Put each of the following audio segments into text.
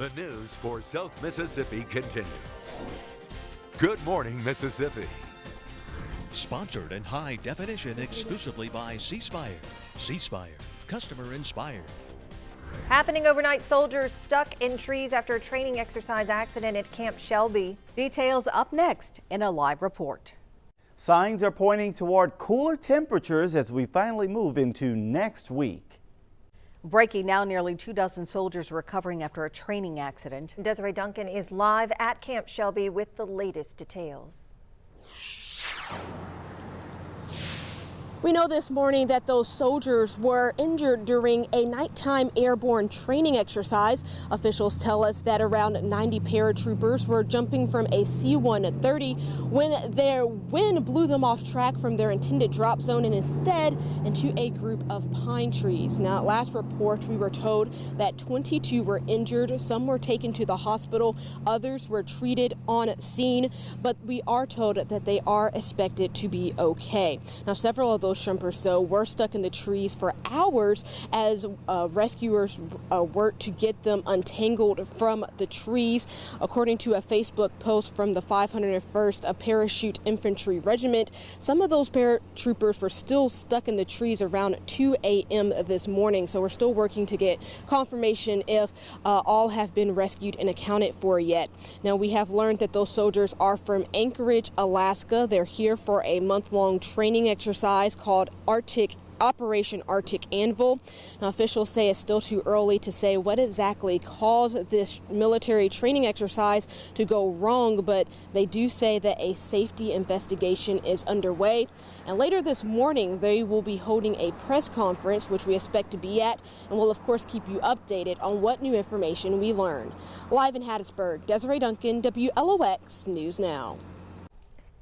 The news for South Mississippi continues. Good morning, Mississippi. Sponsored in high definition exclusively by C Spire. C Spire, customer inspired. Happening overnight, soldiers stuck in trees after a training exercise accident at Camp Shelby. Details up next in a live report. Signs are pointing toward cooler temperatures as we finally move into next week. Breaking now, nearly 24 soldiers recovering after a training accident. Desiree Duncan is live at Camp Shelby with the latest details. We know this morning that those soldiers were injured during a nighttime airborne training exercise. Officials tell us that around 90 paratroopers were jumping from a C-130 when their wind blew them off track from their intended drop zone and instead into a group of pine trees. Now, at last report, we were told that 22 were injured. Some were taken to the hospital. Others were treated on scene, but we are told that they are expected to be okay. Now, several of those jumpers, though, were stuck in the trees for hours as rescuers worked to get them untangled from the trees. According to a Facebook post from the 501st Parachute Infantry Regiment, some of those paratroopers were still stuck in the trees around 2 a.m. this morning. So we're still working to get confirmation if all have been rescued and accounted for yet. Now, we have learned that those soldiers are from Anchorage, Alaska. They're here for a month-long training exercise called Operation Arctic Anvil. Now, officials say it's still too early to say what exactly caused this military training exercise to go wrong, but they do say that a safety investigation is underway. And later this morning, they will be holding a press conference, which we expect to be at, and we'll, of course, keep you updated on what new information we learn. Live in Hattiesburg, Desiree Duncan, WLOX News Now.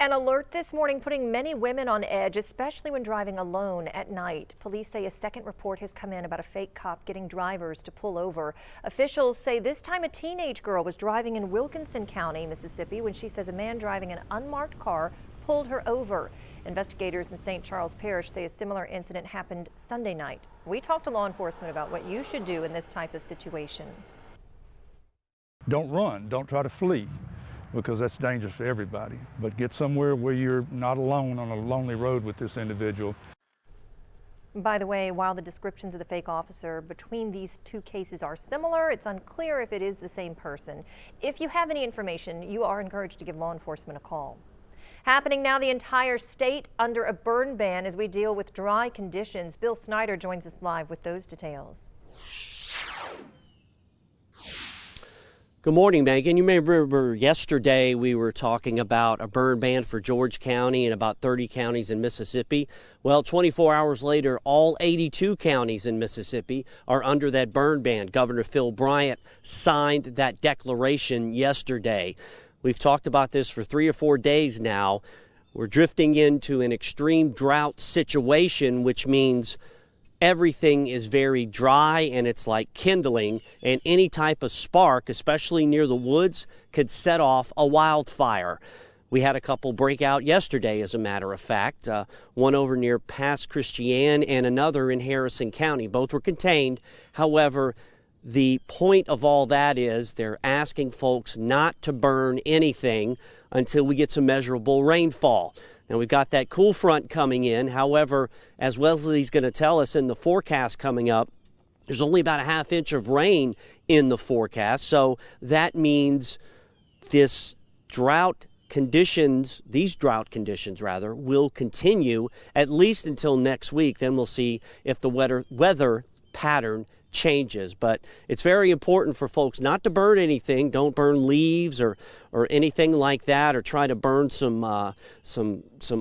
An alert this morning putting many women on edge, especially when driving alone at night. Police say a second report has come in about a fake cop getting drivers to pull over. Officials say this time a teenage girl was driving in Wilkinson County, Mississippi, when she says a man driving an unmarked car pulled her over. Investigators in St. Charles Parish say a similar incident happened Sunday night. We talked to law enforcement about what you should do in this type of situation. Don't run. Don't try to flee, because that's dangerous for everybody. But get somewhere where you're not alone on a lonely road with this individual. By the way, while the descriptions of the fake officer between these two cases are similar, it's unclear if it is the same person. If you have any information, you are encouraged to give law enforcement a call. Happening now, the entire state under a burn ban as we deal with dry conditions. Bill Snyder joins us live with those details. Good morning, Megan. You may remember yesterday we were talking about a burn ban for George County and about 30 counties in Mississippi. Well, 24 hours later, all 82 counties in Mississippi are under that burn ban. Governor Phil Bryant signed that declaration yesterday. We've talked about this for 3 or 4 days now. We're drifting into an extreme drought situation, which means everything is very dry and it's like kindling, and any type of spark, especially near the woods, could set off a wildfire. We had a couple break out yesterday, as a matter of fact, one over near Pass Christian and another in Harrison County. Both were contained. However, the point of all that is they're asking folks not to burn anything until we get some measurable rainfall. Now, we've got that cool front coming in. However, as Wesley's going to tell us in the forecast coming up, there's only about a ½ inch of rain in the forecast. So that means these drought conditions will continue at least until next week. Then we'll see if the weather pattern changes. But it's very important for folks not to burn anything. Don't burn leaves or anything like that, or try to burn some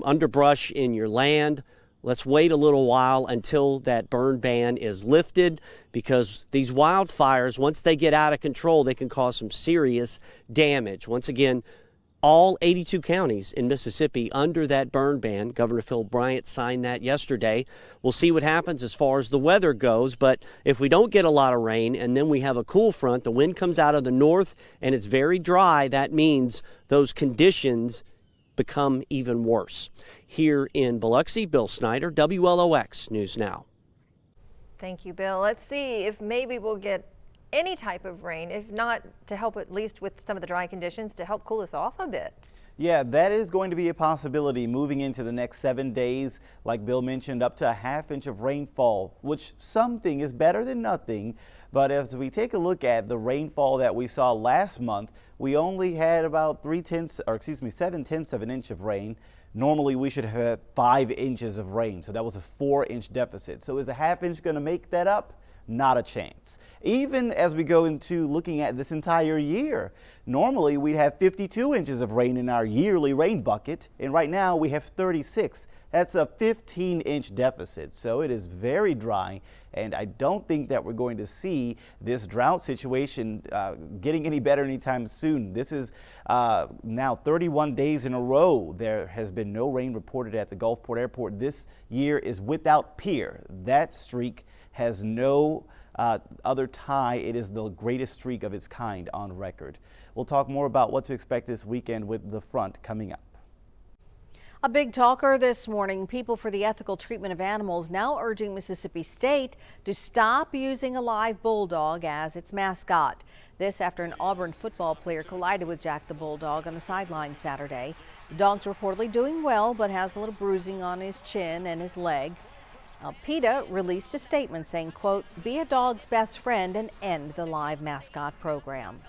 underbrush in your land. Let's wait a little while until that burn ban is lifted, because these wildfires, once they get out of control, they can cause some serious damage. Once again, all 82 counties in Mississippi under that burn ban. Governor Phil Bryant signed that yesterday. We'll see what happens as far as the weather goes, but if we don't get a lot of rain and then we have a cool front, the wind comes out of the north and it's very dry, that means those conditions become even worse. Here in Biloxi, Bill Snyder, WLOX News Now. Thank you, Bill. Let's see if maybe we'll get any type of rain, if not to help at least with some of the dry conditions to help cool us off a bit. Yeah, that is going to be a possibility moving into the next 7 days. Like Bill mentioned, up to a ½ inch of rainfall, which something is better than nothing. But as we take a look at the rainfall that we saw last month, we only had about 7/10 of an inch of rain. Normally we should have had 5 inches of rain, so that was a 4-inch deficit. So is a ½ inch going to make that up? Not a chance. Even as we go into looking at this entire year, normally we'd have 52 inches of rain in our yearly rain bucket, and right now we have 36. That's a 15-inch deficit, so it is very dry, and I don't think that we're going to see this drought situation getting any better anytime soon. This is now 31 days in a row there has been no rain reported at the Gulfport Airport. This year is without peer. That streak has no other tie. It is the greatest streak of its kind on record. We'll talk more about what to expect this weekend with the front coming up. A big talker this morning. People for the Ethical Treatment of Animals now urging Mississippi State to stop using a live bulldog as its mascot. This after an Auburn football player collided with Jack the Bulldog on the sideline Saturday. The dog's reportedly doing well, but has a little bruising on his chin and his leg. PETA released a statement saying, quote, "Be a dog's best friend and end the live mascot program."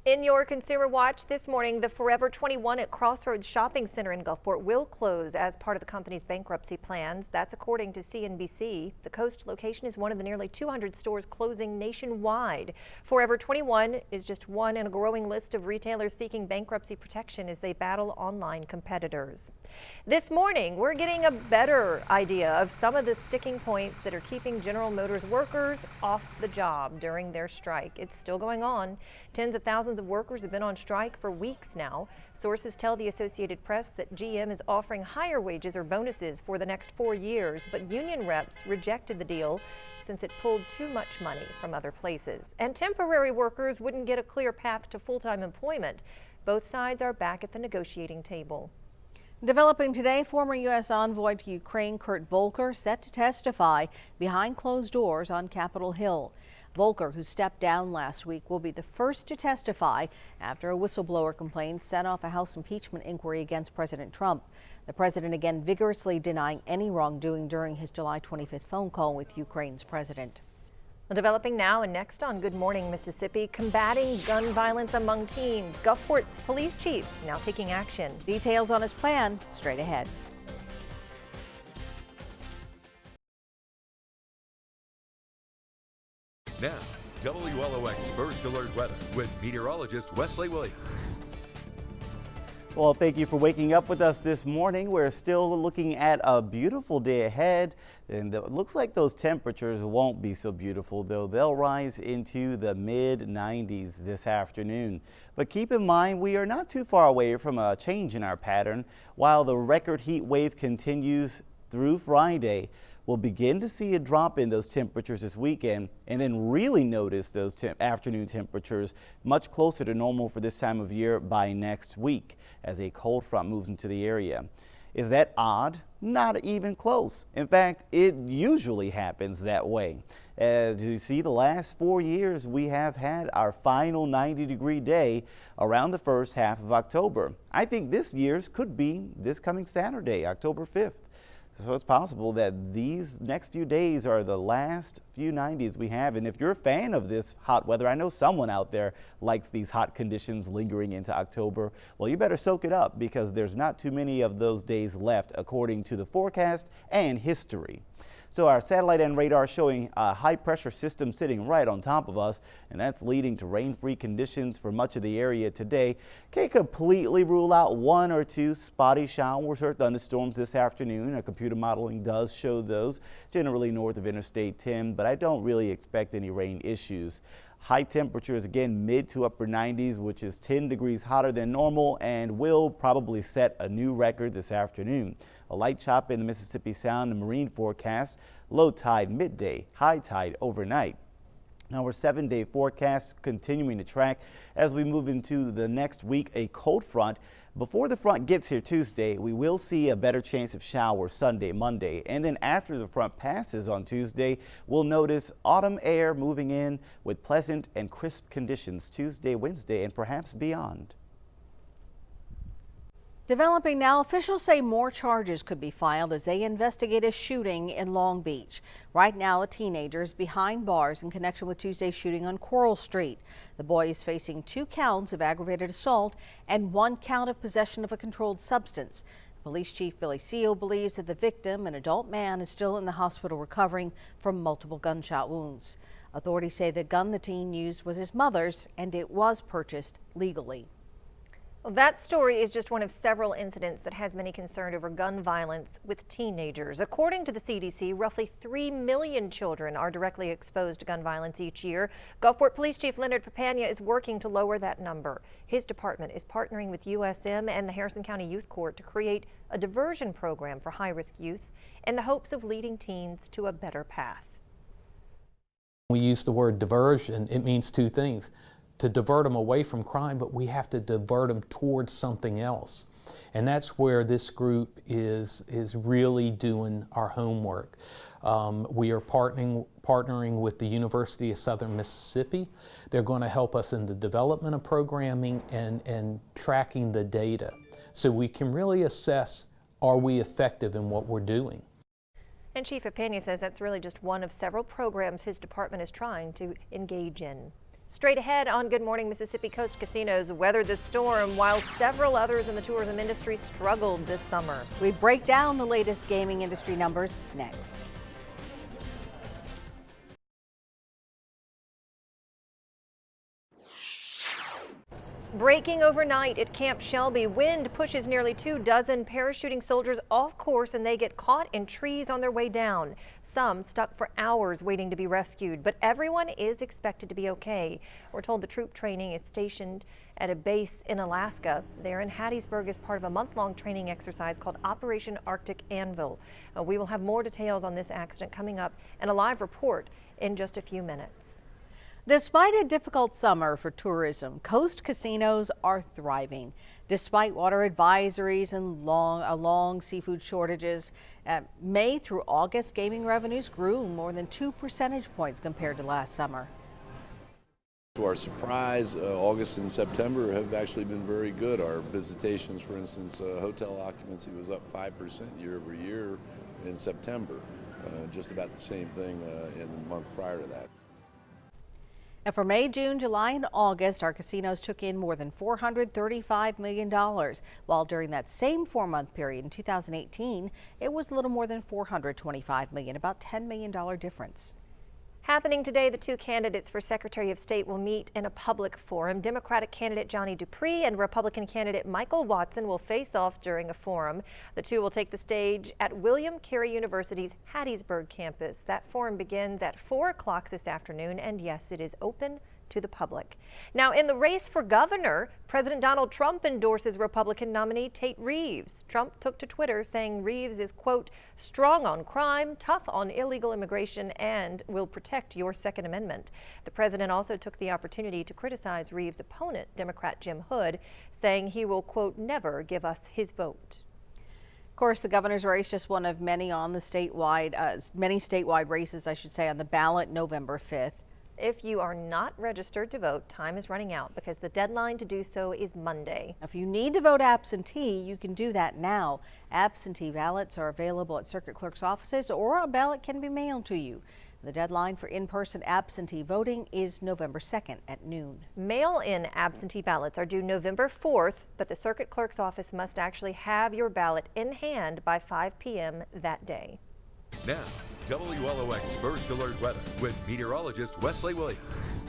In your Consumer Watch this morning, the Forever 21 at Crossroads Shopping Center in Gulfport will close as part of the company's bankruptcy plans. That's according to CNBC. The Coast location is one of the nearly 200 stores closing nationwide. Forever 21 is just one in a growing list of retailers seeking bankruptcy protection as they battle online competitors. This morning, we're getting a better idea of some of the sticking points that are keeping General Motors workers off the job during their strike. It's still going on. Tens of thousands of workers have been on strike for weeks now. Sources tell the Associated Press that GM is offering higher wages or bonuses for the next 4 years, but union reps rejected the deal since it pulled too much money from other places. And temporary workers wouldn't get a clear path to full-time employment. Both sides are back at the negotiating table. Developing today, former U.S. envoy to Ukraine Kurt Volker set to testify behind closed doors on Capitol Hill. Volker, who stepped down last week, will be the first to testify after a whistleblower complaint set off a House impeachment inquiry against President Trump. The president again vigorously denying any wrongdoing during his July 25th phone call with Ukraine's president. Well, developing now and next on Good Morning Mississippi, combating gun violence among teens. Gulfport's police chief now taking action. Details on his plan straight ahead. Now, WLOX First Alert Weather with meteorologist Wesley Williams. Well, thank you for waking up with us this morning. We're still looking at a beautiful day ahead, and it looks like those temperatures won't be so beautiful, though. They'll rise into the mid-90s this afternoon. But keep in mind, we are not too far away from a change in our pattern. While the record heat wave continues through Friday, we'll begin to see a drop in those temperatures this weekend and then really notice those afternoon temperatures much closer to normal for this time of year by next week as a cold front moves into the area. Is that odd? Not even close. In fact, it usually happens that way. As you see, the last 4 years we have had our final 90-degree day around the first half of October. I think this year's could be this coming Saturday, October 5th. So it's possible that these next few days are the last few 90s we have. And if you're a fan of this hot weather, I know someone out there likes these hot conditions lingering into October. Well, you better soak it up because there's not too many of those days left according to the forecast and history. So our satellite and radar showing a high pressure system sitting right on top of us, and that's leading to rain-free conditions for much of the area today. Can't completely rule out 1 or 2 spotty showers or thunderstorms this afternoon. Our computer modeling does show those generally north of Interstate 10, but I don't really expect any rain issues. High temperatures again mid to upper 90s, which is 10 degrees hotter than normal and will probably set a new record this afternoon. A light chop in the Mississippi Sound and Marine forecast. Low tide midday, high tide overnight. Our 7-day forecast continuing to track as we move into the next week. A cold front. Before the front gets here Tuesday, we will see a better chance of showers Sunday, Monday, and then after the front passes on Tuesday, we'll notice autumn air moving in with pleasant and crisp conditions Tuesday, Wednesday, and perhaps beyond. Developing now, officials say more charges could be filed as they investigate a shooting in Long Beach. Right now, a teenager is behind bars in connection with Tuesday's shooting on Coral Street. The boy is facing 2 counts of aggravated assault and 1 count of possession of a controlled substance. Police Chief Billy Seal believes that the victim, an adult man, is still in the hospital recovering from multiple gunshot wounds. Authorities say the gun the teen used was his mother's and it was purchased legally. Well, that story is just one of several incidents that has many concerned over gun violence with teenagers. According to the CDC, roughly 3 million children are directly exposed to gun violence each year. Gulfport Police Chief Leonard Papania is working to lower that number. His department is partnering with USM and the Harrison County Youth Court to create a diversion program for high-risk youth in the hopes of leading teens to a better path. We use the word diversion. It means 2 things. To divert them away from crime, but we have to divert them towards something else. And that's where this group is really doing our homework. We are partnering with the University of Southern Mississippi. They're going to help us in the development of programming and tracking the data so we can really assess, are we effective in what we're doing? And Chief Papania says that's really just one of several programs his department is trying to engage in. Straight ahead on Good Morning Mississippi, Coast Casinos weathered the storm while several others in the tourism industry struggled this summer. We break down the latest gaming industry numbers next. Breaking overnight at Camp Shelby, wind pushes nearly 24 parachuting soldiers off course and they get caught in trees on their way down. Some stuck for hours waiting to be rescued, but everyone is expected to be okay. We're told the troop training is stationed at a base in Alaska. They're in Hattiesburg as part of a month-long training exercise called Operation Arctic Anvil. We will have more details on this accident coming up and a live report in just a few minutes. Despite a difficult summer for tourism, coast casinos are thriving. Despite water advisories and long seafood shortages, May through August gaming revenues grew more than 2 percentage points compared to last summer. To our surprise, August and September have actually been very good. Our visitations, for instance, hotel occupancy was up 5% year over year in September. Just about the same thing in the month prior to that. And for May, June, July, and August, our casinos took in more than $435 million, while during that same 4-month period in 2018, it was a little more than $425 million, about $10 million difference. Happening today, the 2 candidates for Secretary of State will meet in a public forum. Democratic candidate Johnny Dupree and Republican candidate Michael Watson will face off during a forum. The 2 will take the stage at William Carey University's Hattiesburg campus. That forum begins at 4 o'clock this afternoon, and yes, it is open to the public. Now, in the race for governor, President Donald Trump endorses Republican nominee Tate Reeves. Trump took to Twitter saying Reeves is, quote, strong on crime, tough on illegal immigration, and will protect your Second Amendment. The president also took the opportunity to criticize Reeves' opponent, Democrat Jim Hood, saying he will, quote, never give us his vote. Of course, the governor's race just one of many on the many statewide races, I should say, on the ballot November 5th. If you are not registered to vote, time is running out because the deadline to do so is Monday. If you need to vote absentee, you can do that now. Absentee ballots are available at circuit clerk's offices, or a ballot can be mailed to you. The deadline for in-person absentee voting is November 2nd at noon. Mail-in absentee ballots are due November 4th, but the circuit clerk's office must actually have your ballot in hand by 5 p.m. that day. Now, WLOX First Alert Weather with meteorologist Wesley Williams.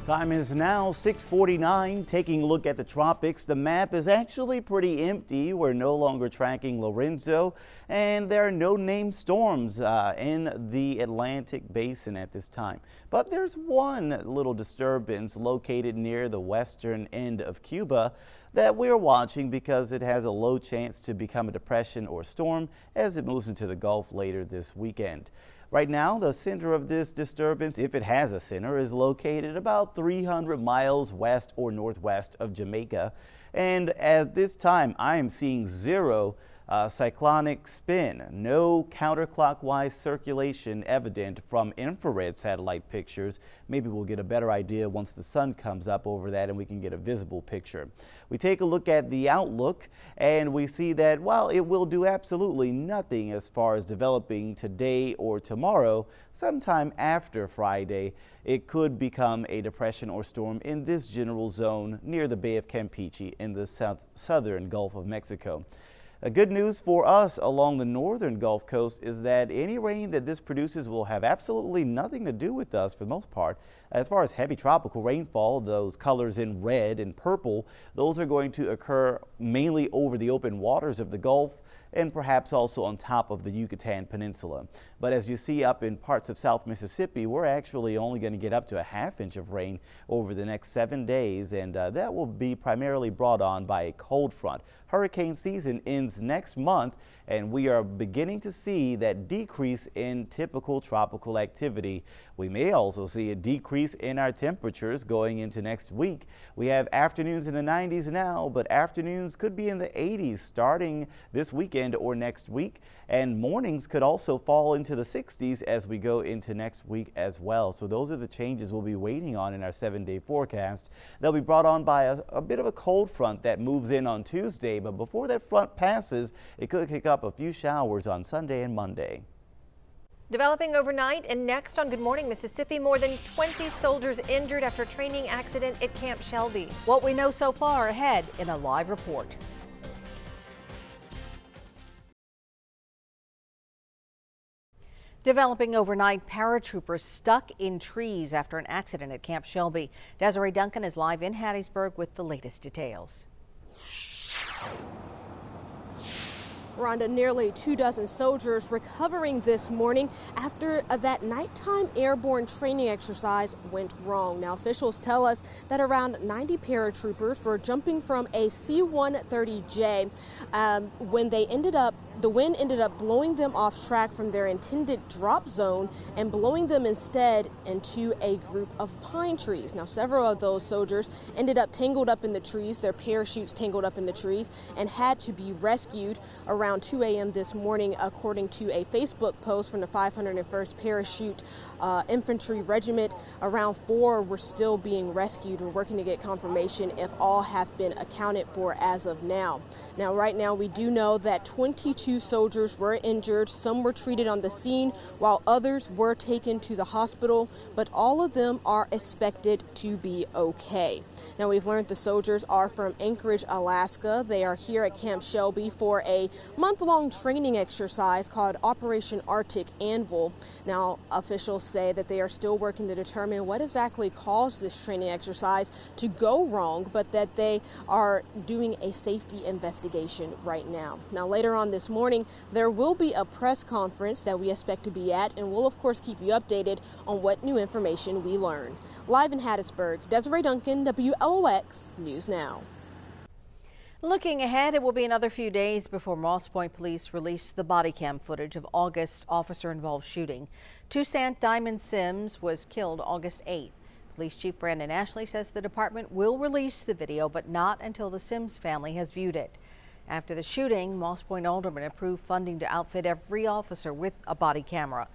Time is now 6:49. Taking a look at the tropics, the map is actually pretty empty. We're no longer tracking Lorenzo, and there are no named storms in the Atlantic Basin at this time. But there's one little disturbance located near the western end of Cuba that we're watching because it has a low chance to become a depression or storm as it moves into the Gulf later this weekend. Right now, the center of this disturbance, if it has a center, is located about 300 miles west or northwest of Jamaica. And at this time, I am seeing zero cyclonic spin, no counterclockwise circulation evident from infrared satellite pictures. Maybe we'll get a better idea once the sun comes up over that and we can get a visible picture. We take a look at the outlook and we see that while it will do absolutely nothing as far as developing today or tomorrow, sometime after Friday, it could become a depression or storm in this general zone near the Bay of Campeche in the southern Gulf of Mexico. Good news for us along the northern Gulf Coast is that any rain that this produces will have absolutely nothing to do with us for the most part. As far as heavy tropical rainfall, those colors in red and purple, those are going to occur mainly over the open waters of the Gulf and perhaps also on top of the Yucatan Peninsula. But as you see up in parts of South Mississippi, we're actually only going to get up to a ½ inch of rain over the next 7 days, and that will be primarily brought on by a cold front. Hurricane season ends next month, and we are beginning to see that decrease in typical tropical activity. We may also see a decrease in our temperatures going into next week. We have afternoons in the 90s now, but afternoons could be in the 80s starting this weekend or next week, and mornings could also fall into the 60s as we go into next week as well. So those are the changes we'll be waiting on in our 7-day forecast. They'll be brought on by a bit of a cold front that moves in on Tuesday, but before that front passes, it could kick up a few showers on Sunday and Monday. Developing overnight and next on Good Morning Mississippi, more than 20 soldiers injured after a training accident at Camp Shelby. What we know so far ahead in a live report. Developing overnight, paratroopers stuck in trees after an accident at Camp Shelby. Desiree Duncan is live in Hattiesburg with the latest details. Rhonda, nearly 24 soldiers recovering this morning after that nighttime airborne training exercise went wrong. Now, officials tell us that around 90 paratroopers were jumping from a C-130J when the wind ended up blowing them off track from their intended drop zone and blowing them instead into a group of pine trees. Now, several of those soldiers ended up tangled up in the trees, their parachutes tangled up in the trees, and had to be rescued around 2 a.m. this morning, according to a Facebook post from the 501st Parachute Infantry Regiment. Around 4 were still being rescued. We're working to get confirmation if all have been accounted for as of now. Now, right now, we do know that 22 soldiers were injured. Some were treated on the scene, while others were taken to the hospital, but all of them are expected to be okay. Now, we've learned the soldiers are from Anchorage, Alaska. They are here at Camp Shelby for a month-long training exercise called Operation Arctic Anvil. Now, officials say that they are still working to determine what exactly caused this training exercise to go wrong, but that they are doing a safety investigation right now. Now, later on this morning, there will be a press conference that we expect to be at, and we'll of course keep you updated on what new information we learned. Live in Hattiesburg, Desiree Duncan, WLOX News Now. Looking ahead, it will be another few days before Moss Point Police release the body cam footage of August officer-involved shooting. Toussaint Diamond Sims was killed August 8th. Police Chief Brandon Ashley says the department will release the video, but not until the Sims family has viewed it. After the shooting, Moss Point aldermen approved funding to outfit every officer with a body camera.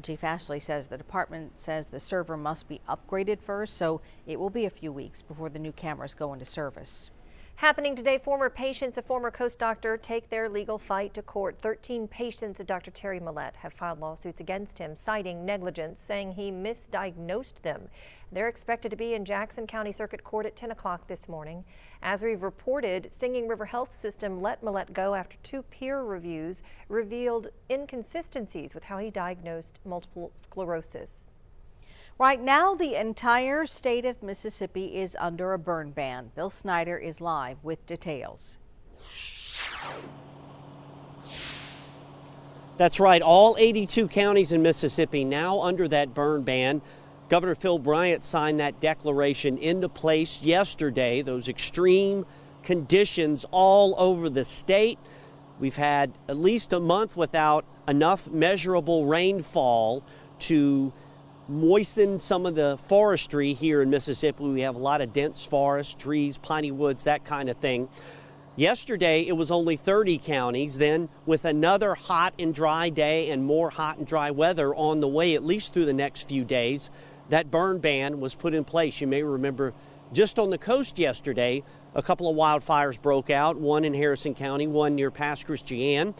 Chief Ashley says the department says the server must be upgraded first, so it will be a few weeks before the new cameras go into service. Happening today, former patients of former Coast doctor take their legal fight to court. 13 patients of Dr. Terry Millette have filed lawsuits against him, citing negligence, saying he misdiagnosed them. They're expected to be in Jackson County Circuit Court at 10 o'clock this morning. As we've reported, Singing River Health System let Millette go after 2 peer reviews revealed inconsistencies with how he diagnosed multiple sclerosis. Right now, the entire state of Mississippi is under a burn ban. Bill Snyder is live with details. That's right. All 82 counties in Mississippi now under that burn ban. Governor Phil Bryant signed that declaration into place yesterday. Those extreme conditions all over the state. We've had at least a month without enough measurable rainfall to moisten some of the forestry here in Mississippi. We have a lot of dense forest, trees, piney woods, that kind of thing. Yesterday, it was only 30 counties. Then with another hot and dry day and more hot and dry weather on the way, at least through the next few days, that burn ban was put in place. You may remember just on the coast yesterday, a couple of wildfires broke out, one in Harrison County, one near Pass Christian.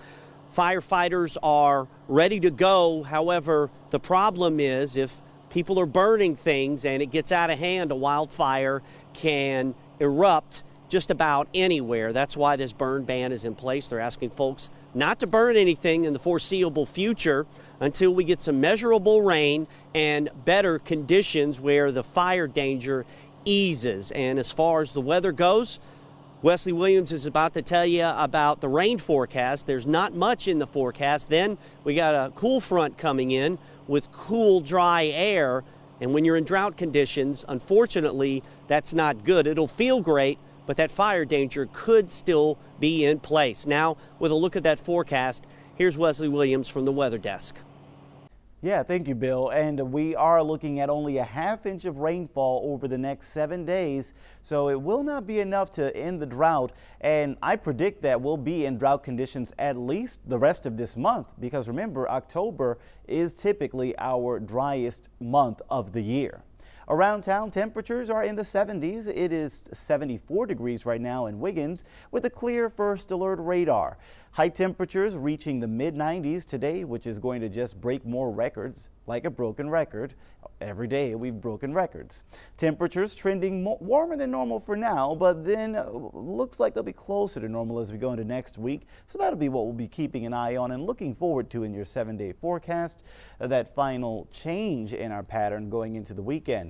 Firefighters are ready to go. However, the problem is if people are burning things and it gets out of hand, a wildfire can erupt just about anywhere. That's why this burn ban is in place. They're asking folks not to burn anything in the foreseeable future until we get some measurable rain and better conditions where the fire danger eases. And as far as the weather goes, Wesley Williams is about to tell you about the rain forecast. There's not much in the forecast. Then we got a cool front coming in with cool, dry air. And when you're in drought conditions, unfortunately, that's not good. It'll feel great, but that fire danger could still be in place. Now, with a look at that forecast, here's Wesley Williams from the Weather Desk. Yeah, thank you, Bill. And we are looking at only a ½ inch of rainfall over the next 7 days, so it will not be enough to end the drought. And I predict that we'll be in drought conditions at least the rest of this month, because remember, October is typically our driest month of the year. Around town, temperatures are in the 70s. It is 74 degrees right now in Wiggins with a clear first alert radar. High temperatures reaching the mid-90s today, which is going to just break more records, like a broken record. Every day we've broken records. Temperatures trending warmer than normal for now, but then looks like they'll be closer to normal as we go into next week. So that'll be what we'll be keeping an eye on and looking forward to in your 7-day forecast, that final change in our pattern going into the weekend.